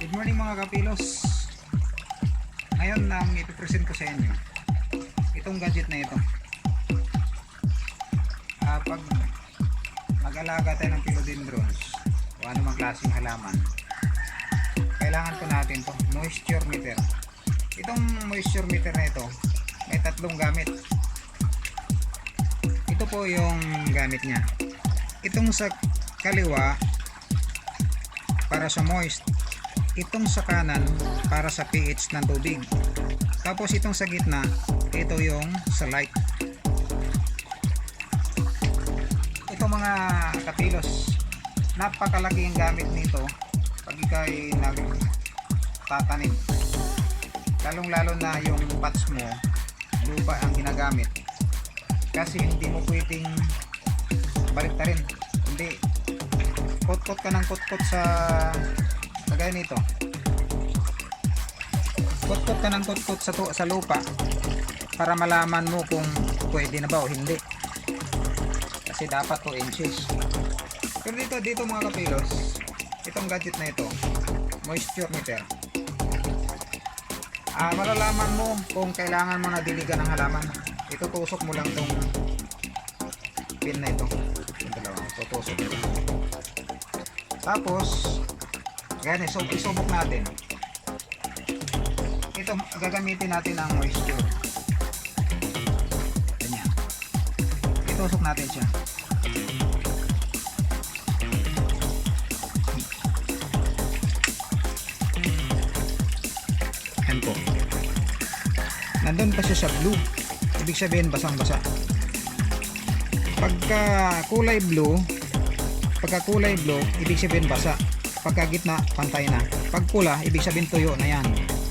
Good morning mga kapilos. Ngayon ang ipipresent ko sa inyo itong gadget na ito. Pag mag-alaga tayo ng philodendrons o anumang klaseng halaman, kailangan po natin to moisture meter. Itong moisture meter na ito may tatlong gamit. Ito po yung gamit niya. Itong sa kaliwa para sa moist, itong sa kanan para sa pH ng tubig, tapos itong sa gitna ito yung sa light. Ito mga kapilos, napakalaki ang gamit nito pag ikay nagtatanim, lalong lalo na yung pots mo lupa ang ginagamit, kasi hindi mo pwedeng baliktarin. Hindi, kot-kot ka ng kot-kot sa kagaya nito, kot-kot ka ng kot-kot sa lupa para malaman mo kung pwede na ba o hindi, kasi dapat 2 inches. Pero dito mga kapilos, itong gadget na ito, moisture meter, malalaman mo kung kailangan mo na diligan ng halaman. Itutusok mo lang tong pin na ito, yung dalawa, tutusok ito. Tapos ganyan, so isubok natin ito, gagamitin natin ang moisture. Ganyan, itusok natin siya. Yan po, nandun pa siya sa blue, ibig sabihin basang basa. Pagka kulay blue ibig sabihin basa. Pagka gitna, pantay na. Pag pula, ibig sabihin tuyo na yan.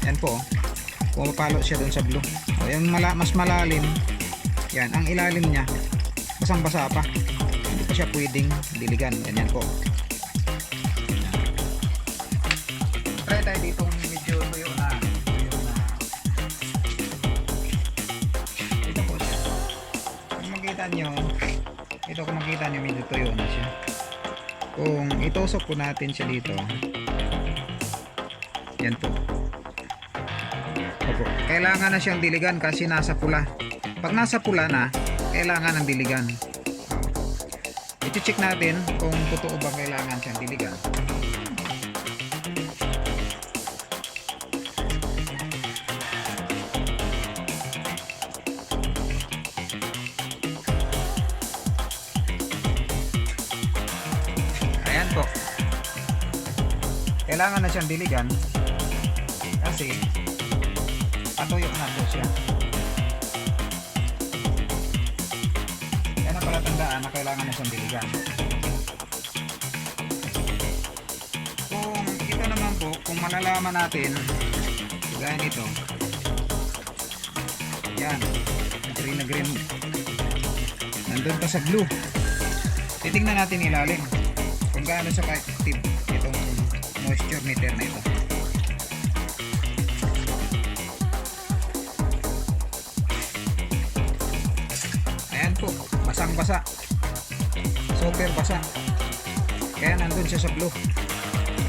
Yan po, pumapalo siya dun sa blue. O, yung mas malalim, yan, ang ilalim niya basang basa pa, hindi pa siya pwedeng diligan. Ganyan po. Yan. Try tayo dito medyo tuyo na. Ito po siya, kung makita nyo, kung makita nyo medyo tuyo na siya. Kung itusok po natin siya dito, yan po. Opo, kailangan na siyang diligan kasi nasa pula. Pag nasa pula na, kailangan ng diligan. I-check natin kung totoo ba kailangan siyang diligan. Po, kailangan na siyang diligan kasi patuyo na po siya. Yan ang palatandaan na kailangan na siyang diligan. Kung ito naman po, kung malalaman natin gaya nito, yan, green na green, nandun pa sa blue, titingnan natin ilalim kung gaano sa ka-active itong moisture meter na ito. Ayan po, basang basa, super basa, kaya nandun siya sa blue.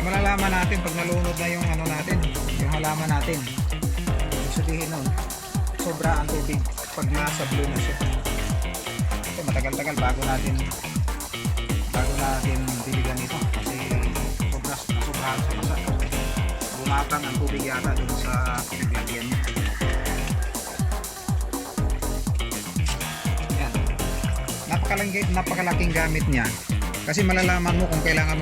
Malalaman natin pag nalunod na yung ano natin, yung halaman natin. Ibig sabihin nun, sobra ang tubig pag nasa blue na siya. Ito, matagal-tagal bago natin diligan ito kasi sobrang sa basa, bumatang ang tubig yata dun sa pinaglagyan niya. Yan, napakalaking gamit niya kasi malalaman mo kung kailangan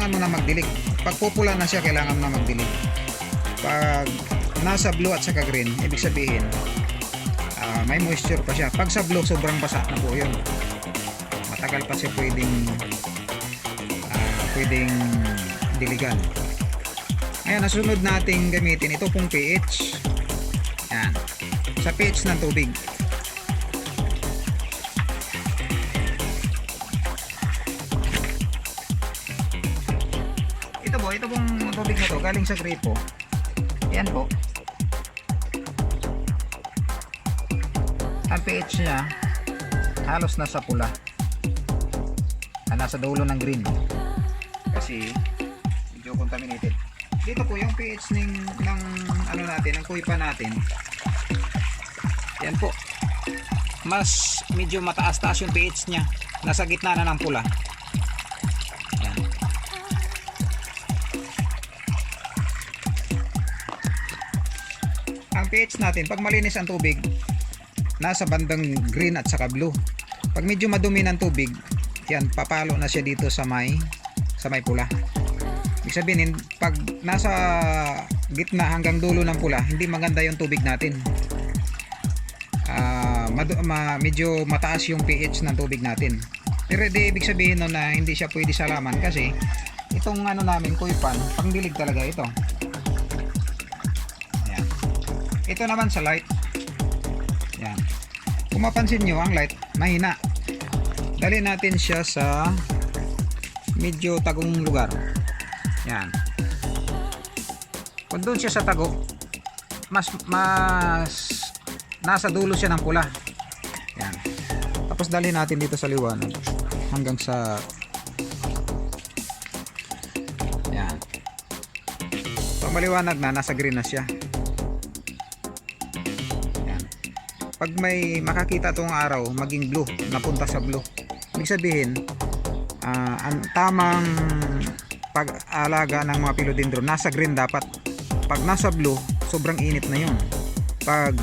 mo na magdilig. Pag pupula na siya, kailangan mo na magdilig. Pag nasa blue at saka green, ibig sabihin may moisture pa siya. Pag sa blue, sobrang basa na po yun, matagal pa siya pwedeng diligan. Ayan, nasunod nating gamitin ito pong pH. Ayan, sa pH ng tubig. Ito pong tubig na to galing sa gripo. Ayan po, ang pH niya halos nasa pula, nasa dulo ng green kasi medyo contaminated. dito po yung pH ng ano natin, ng kuipa natin. Yan po. Mas medyo mataas-taas yung pH niya. Nasa gitna na ng pula. Yan. Ang pH natin, pag malinis ang tubig, nasa bandang green at saka blue. Pag medyo madumi ng tubig, yan, papalo na siya dito sa may pula. Ibig sabihin, pag nasa gitna hanggang dulo ng pula, hindi maganda yung tubig natin. Medyo mataas yung pH ng tubig natin. Pero di ibig sabihin no na hindi siya pwede sa halaman, kasi itong ano namin, kuipan, pangdilig talaga ito. Ayan. Ito naman sa light. Yan. Kung mapansin nyo, ang light mahina. Dali natin siya sa medyo tagong lugar. Yan. Kung doon siya sa tago, mas nasa dulo siya ng pula. Yan. Tapos dali natin dito sa liwanag hanggang sa yan. Pag maliwanag na, nasa green na siya. Yan. Pag may makakita tong araw maging blue, napunta sa blue, ibig sabihin ang tamang pag-alaga ng mga philodendron nasa green dapat. Pag nasa blue, sobrang init na yun. Pag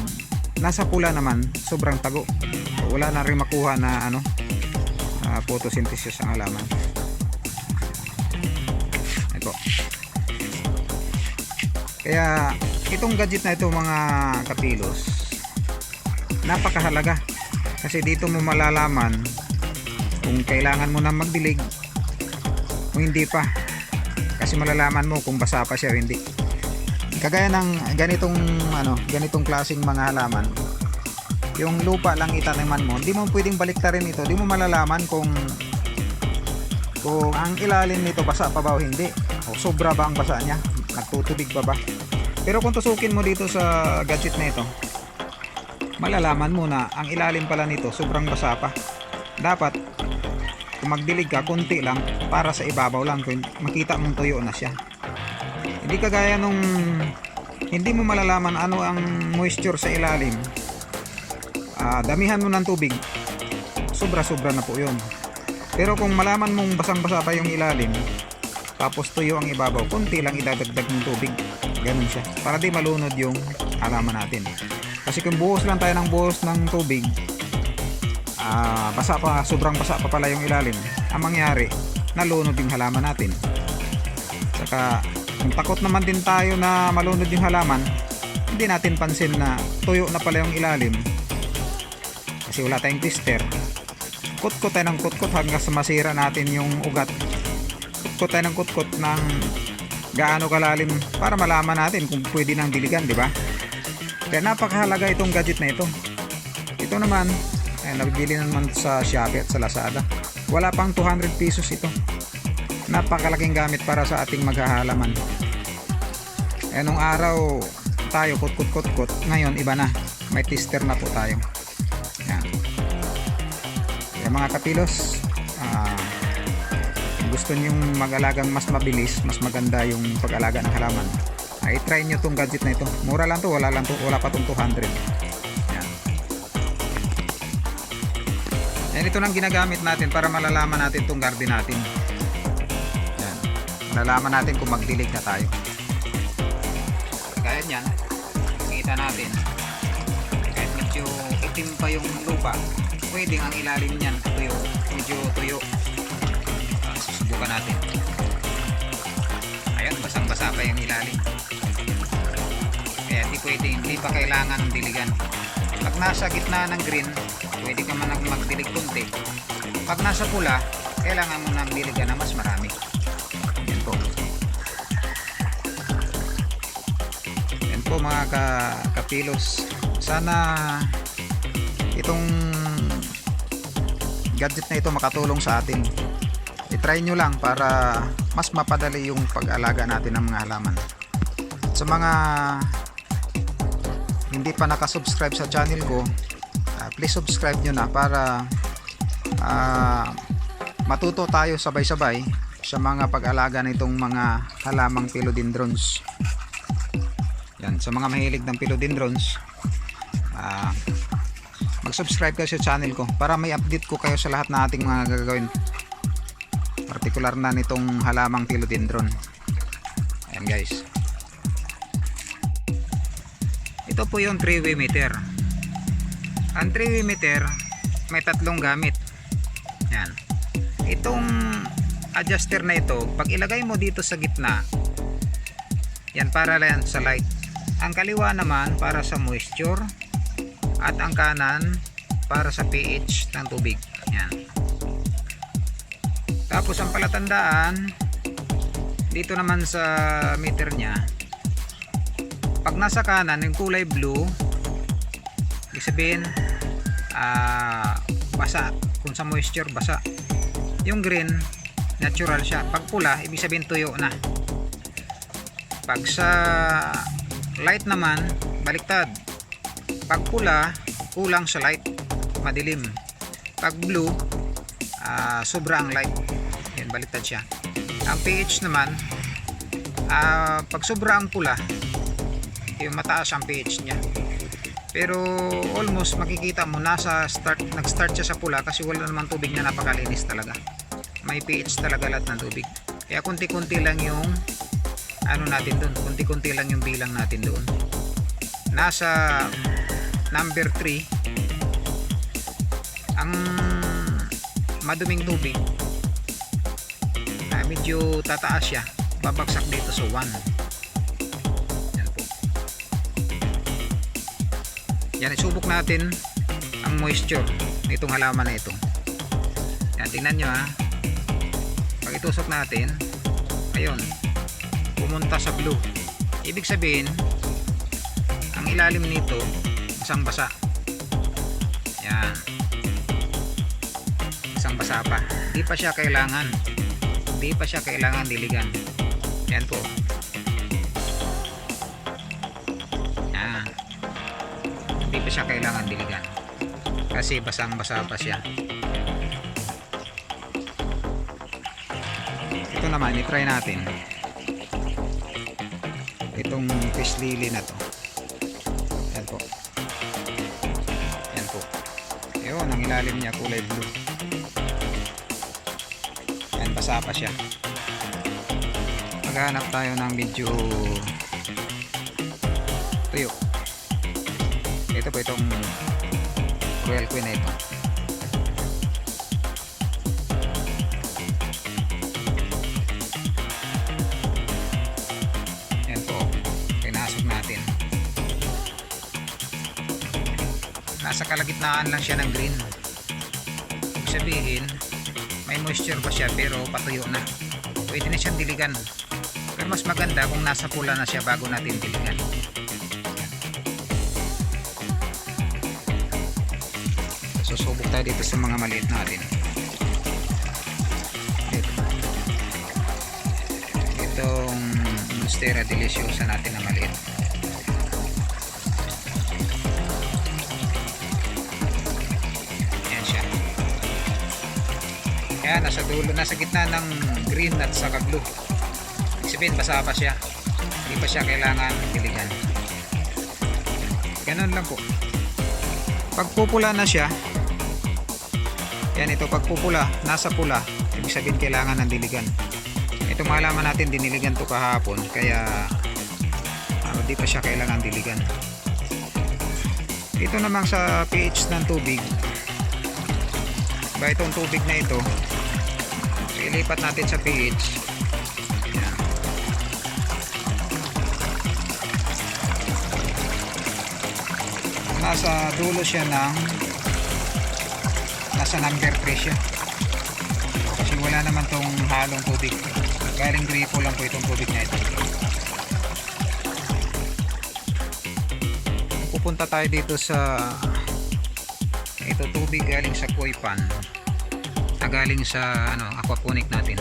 nasa pula naman, sobrang tago. Wala na rin makuha na photosynthesis ang halaman. Ito. Kaya itong gadget na ito mga kapilos, napakahalaga. Kasi dito mo malalaman kung kailangan mo na magdilig o hindi pa. Kasi malalaman mo kung basa pa siya o hindi. Kagaya ng ganitong klaseng mga halaman, yung lupa lang itaniman mo, hindi mo pwedeng baliktarin ito. Hindi mo malalaman kung ang ilalim nito basa pa ba o hindi, o sobra ba ang basa niya, nagtutubig pa ba. Pero kung tusukin mo dito sa gadget na ito, malalaman mo na ang ilalim pala nito sobrang basa pa. Dapat kung magdilig ka, konti lang, para sa ibabaw lang, kung makita mong tuyo na siya. Hindi kagaya nung hindi mo malalaman ano ang moisture sa ilalim. Damihan mo ng tubig, sobra-sobra na po yun. Pero kung malaman mong basang-basa pa yung ilalim, tapos tuyo ang ibabaw, konti lang idadagdag ng tubig. Ganun siya, para di malunod yung halaman natin. Kasi kung buhos lang tayo ng buhos ng tubig, basa pa, sobrang basa pa pala yung ilalim, ang mangyari, nalunod yung halaman natin. Saka kung takot naman din tayo na malunod yung halaman, hindi natin pansin na tuyo na pala yung ilalim, kasi wala tayong twister. Kutkot tayo ng kutkot hanggang sa masira natin yung ugat. Kutkot tayo ng kutkot ng gaano kalalim para malaman natin kung pwede nang diligan, di ba? Kaya napakahalaga itong gadget na ito. Ito naman nabibili naman sa Shopee at sa Lazada. Wala pang 200 pesos ito. Napakalaking gamit para sa ating maghahalaman. Nung araw tayo kutkot. Ngayon iba na. May tester na po tayo. Yan. Kaya mga kapilos, gusto nyong mag-alagang mas mabilis, mas maganda yung pag-alaga ng halaman, i-try nyo tong gadget na ito. Mura lang to, wala pa tong 200. Yan, ito nang ginagamit natin para malalaman natin itong garden natin. Yan. Malalaman natin kung magdilig na tayo. Kaya yan, makita natin, kahit medyo itim pa yung lupa, pwedeng ang ilalim niyan tuyo, medyo tuyo. Susubukan natin. Ayan, basang-basa pa yung ilalim. Kaya hindi pa kailangan diligan. Pag nasa gitna ng green, pwede ka man magdilig kunti. Pag nasa pula, kailangan mo nang diligan na mas marami. Yan po. Yan po mga kapilos. Sana itong gadget na ito makatulong sa atin. I-try nyo lang para mas mapadali yung pag-alaga natin ng mga halaman. Sa mga hindi pa nakasubscribe sa channel ko, please subscribe nyo na para matuto tayo sabay-sabay sa sa mga pag-alaga nitong mga halamang philodendrons. Yan, sa mga mahilig ng philodendrons, mag-subscribe kayo sa channel ko para may update ko kayo sa lahat na ating mga gagawin, partikular na nitong halamang philodendron. Ayan guys, ito po yung 3-way meter. Ang 3-way meter may tatlong gamit. Yan, itong adjuster na ito, pag ilagay mo dito sa gitna, yan para lang sa light. Ang kaliwa naman para sa moisture, at ang kanan para sa pH ng tubig. Yan. Tapos ang palatandaan dito naman sa meter nya, pag nasa kanan yung kulay blue, ibig sabihin basa. Kung sa moisture, basa. Yung green, natural siya. Pag pula, ibig sabihin tuyo na. Pag sa light naman, baliktad. Pag pula, kulang sa light, madilim. Pag blue, sobra ang light. Yan, baliktad siya. Ang pH naman, pag sobra ang pula, yung mataas ang pH niya. Pero almost makikita mo nag-start siya sa pula kasi wala naman tubig na napakalinis talaga. May pH talaga lahat ng tubig. Kaya kunti-kunti lang yung ano natin doon, kunti-kunti lang yung bilang natin doon. Nasa number 3 ang maduming tubig, medyo tataas siya, babagsak dito sa 1. Yan, isubok natin ang moisture nitong halaman na ito. Yan, tingnan nyo ha. Pag itusok natin, ayun, pumunta sa blue. Ibig sabihin, ang ilalim nito, basang basa. Yan. Basang basa pa. Hindi pa siya kailangan diligan. Yan po. Yan. Hindi pa siya kailangan diligan kasi basang-basa pa siya. Ito naman, i-try natin itong fish lily na to. Yan po. Yan po. Yun, ang ilalim niya kulay blue. Yan, basa pa siya. Maghanap tayo ng medyo tuyo. Ito po itong Royal Queen na ito. Yan po, pinasok natin. Nasa kalagitnaan lang siya ng green. Ibig sabihin, may moisture pa siya pero patuyo na. Pwede na siyang diligan. Pero mas maganda kung nasa pula na siya bago natin diligan. Susubok tayo dito sa mga maliit natin. Itong Monstera Deliciosa natin na maliit. Ayan siya. Ayan, nasa dulo, nasa gitna ng green at saka blue. Ibig sabihin, basa pa siya. Hindi pa siya kailangan diligan. Ganun lang po. Pag pupula na siya, yan, ito pagpupula, nasa pula, ibig sabihin kailangan ng diligan. Ito malaman natin, diniligan to kahapon, kaya di pa siya kailangan diligan. Ito namang sa pH ng tubig, ba itong tubig na ito, ilipat natin sa pH. Yan. Nasa dulo siya ng nasa number 3 siya kasi wala naman tong halong tubig, galing gripo lang po itong tubig na ito. Pupunta tayo dito sa ito, tubig galing sa koi pan na galing sa aquaponic natin.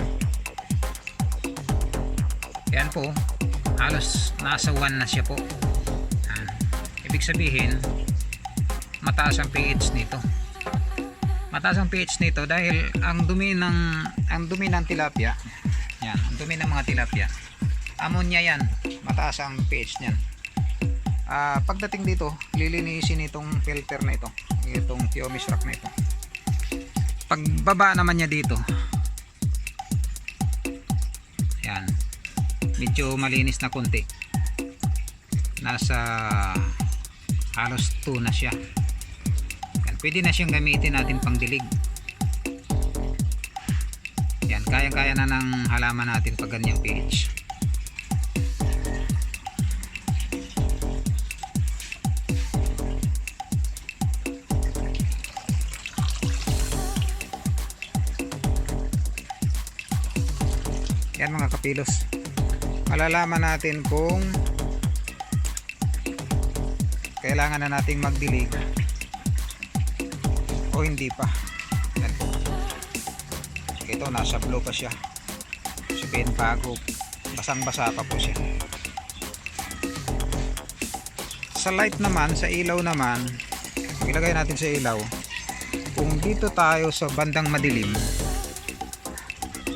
Yan po, halos nasa 1 na siya po. Ibig sabihin mataas ang pH nito. Mataas ang pH nito dahil ang dumi ng tilapia Yan, ang dumi ng mga tilapia. Ammonia yan, mataas ang pH niyan. Pagdating dito, lilinisin itong filter na ito, itong Pumice Rock na ito. Pagbaba naman niya dito, yan, medyo malinis na konti, nasa halos 2 na siya. Yan, pwede na siyang gamitin natin pang dilig. Yan, kaya-kaya na ng halaman natin pag ganyang pH. Yan mga kapilos, malalaman natin kung kailangan na nating magdilig o hindi pa. Yan po. Ito, nasa blue pa siya, sabihin bago, basang basa pa po siya. Sa light naman, sa ilaw naman, ilagay natin sa ilaw. Kung dito tayo sa bandang madilim,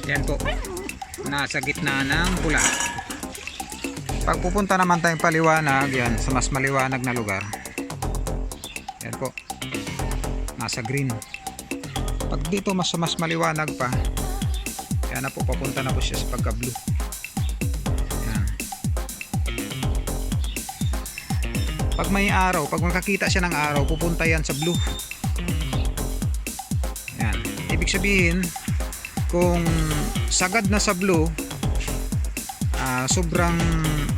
yan po, nasa gitna ng pula. Pag pupunta naman tayong paliwanag, yan, sa mas maliwanag na lugar, yan po, nasa green. Pag dito mas maliwanag pa, yan na po, papunta na po siya sa pagka blue. Yan. Pag may araw, pag makakita siya ng araw, pupunta yan sa blue. Yan, ibig sabihin, kung sagad na sa blue,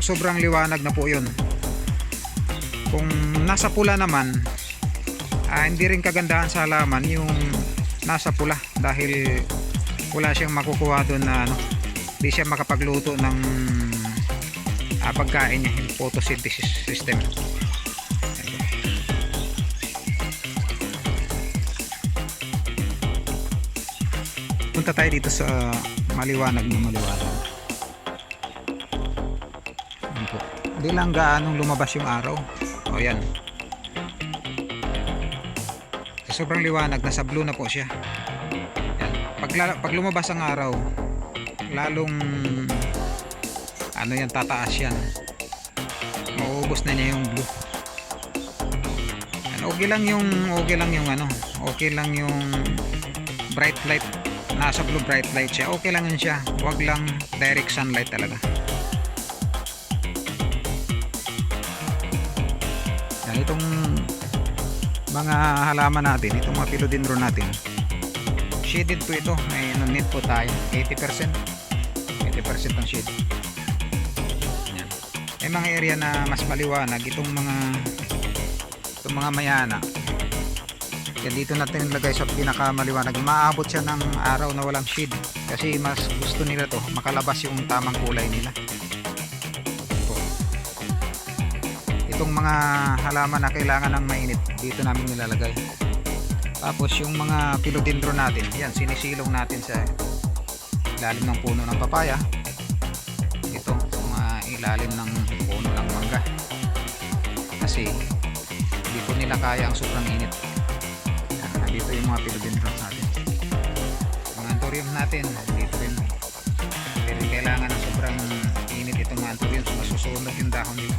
sobrang liwanag na po yun. Kung nasa pula naman, hindi rin kagandahan sa halaman yung nasa pula, dahil wala siyang makukuha doon na hindi siya makapagluto ng pagkain niya, yung photosynthesis system. Punta tayo dito sa maliwanag na maliwanag. Hindi lang gaanong lumabas yung araw. O yan, sobrang liwanag, nasa blue na po siya. Yan. Pag lumabas ang araw, lalong yan, tataas yan, mauubos na niya yung blue. Yan, okay lang yung bright light. Nasa blue bright light siya, okay lang yun siya, wag lang direct sunlight talaga. Yan, itong mga halaman natin, itong mga philodendron natin, shaded po ito, may net po tayo 80% ang shade. Yan. May mga area na mas maliwanag, itong mga mayana, yan, dito natin ilagay sa pinakamaliwanag. Maabot siya ng araw na walang shade, kasi mas gusto nila to makalabas yung tamang kulay nila. Itong mga halaman na kailangan ng mainit, dito namin nilalagay. Tapos yung mga philodendron natin, yan, sinisilong natin sa ilalim ng puno ng papaya. Ito, mga ilalim ng puno ng mangga, kasi hindi po nila kaya ang sobrang init. Dito yung mga philodendron natin, mga anthurium natin dito rin, pero kailangan ng sobrang init itong mga anthurium, masusunog yung dahon nila.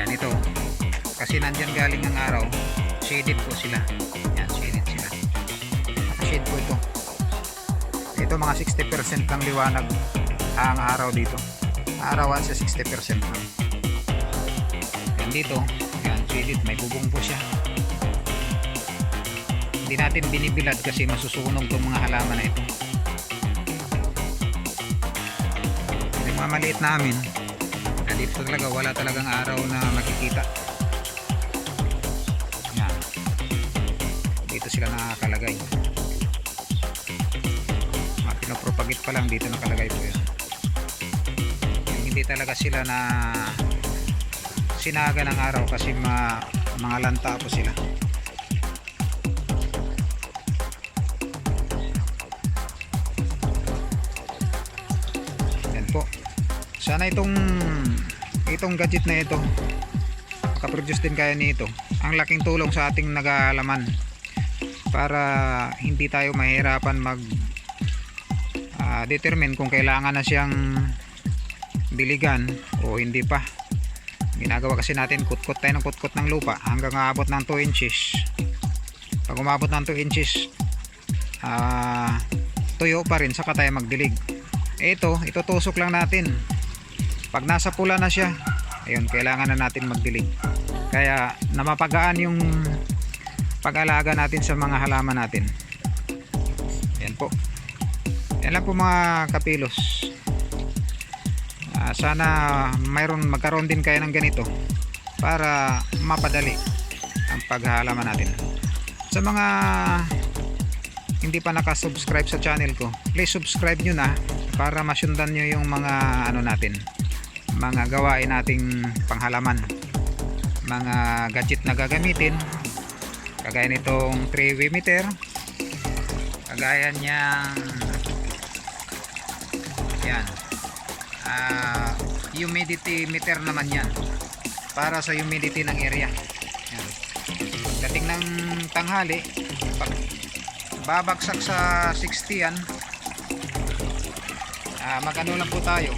Yan, ito kasi nandyan galing ang araw, shaded po sila. Yan, shaded sila, shade po ito mga 60% ng liwanag ang araw dito, arawan sa 60% lang. Yan, dito, yan, shaded, may bubong po siya. Hindi natin binibilad kasi masusunog itong mga halaman na ito. Yung mga maliit namin, dito talaga wala talagang araw na makikita. Yan. Dito sila nakakalagay. Pinapropagate pa lang, dito nakalagay po yun. Hindi talaga sila na sinaga ng araw kasi mga lanta po sila. Sana itong gadget na ito, makaproduce din kaya nito. Ang laking tulong sa ating nag-aalaman para hindi tayo mahirapan determine kung kailangan na siyang diligan o hindi pa. Ginagawa kasi natin, kutkot tayo ng kutkot ng lupa hanggang aabot ng 2 inches. Pag umabot ng 2 inches, tuyo pa rin, saka tayo magdilig. Ito, itutusok lang natin. Pag nasa pula na siya, ayun, kailangan na natin magdilig. Kaya namapagaan yung pag-alaga natin sa mga halaman natin. Yan po. Yan lang po mga kapilos. Sana magkaroon din kayo ng ganito para mapadali ang paghahalaman natin. Sa mga hindi pa nakasubscribe sa channel ko, please subscribe nyo na para masundan nyo yung mga mga gawain nating panghalaman, mga gadget na gagamitin, kagaya nitong 3-way meter, kagaya niyang yan, humidity meter naman yan, para sa humidity ng area. Yan. Dating ng tanghali, pag babagsak sa 60 yan, magano lang po tayo,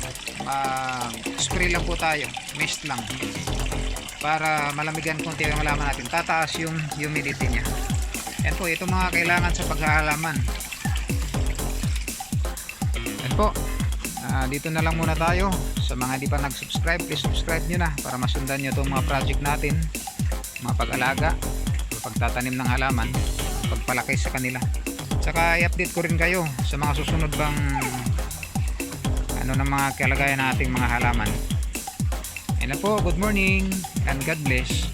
spray lang po tayo, mist lang, para malamigan konti yung halaman natin, tataas yung humidity nya. Yan po, ito mga kailangan sa paghahalaman. Yan po, dito na lang muna tayo. Sa mga di pa nag-subscribe, please subscribe nyo na para masundan nyo itong mga project natin, mga pag-alaga, pagtatanim ng halaman, pagpalaki sa kanila. Saka i-update ko rin kayo sa mga susunod bang ng mga kalagayan nating mga halaman. And po, good morning and God bless.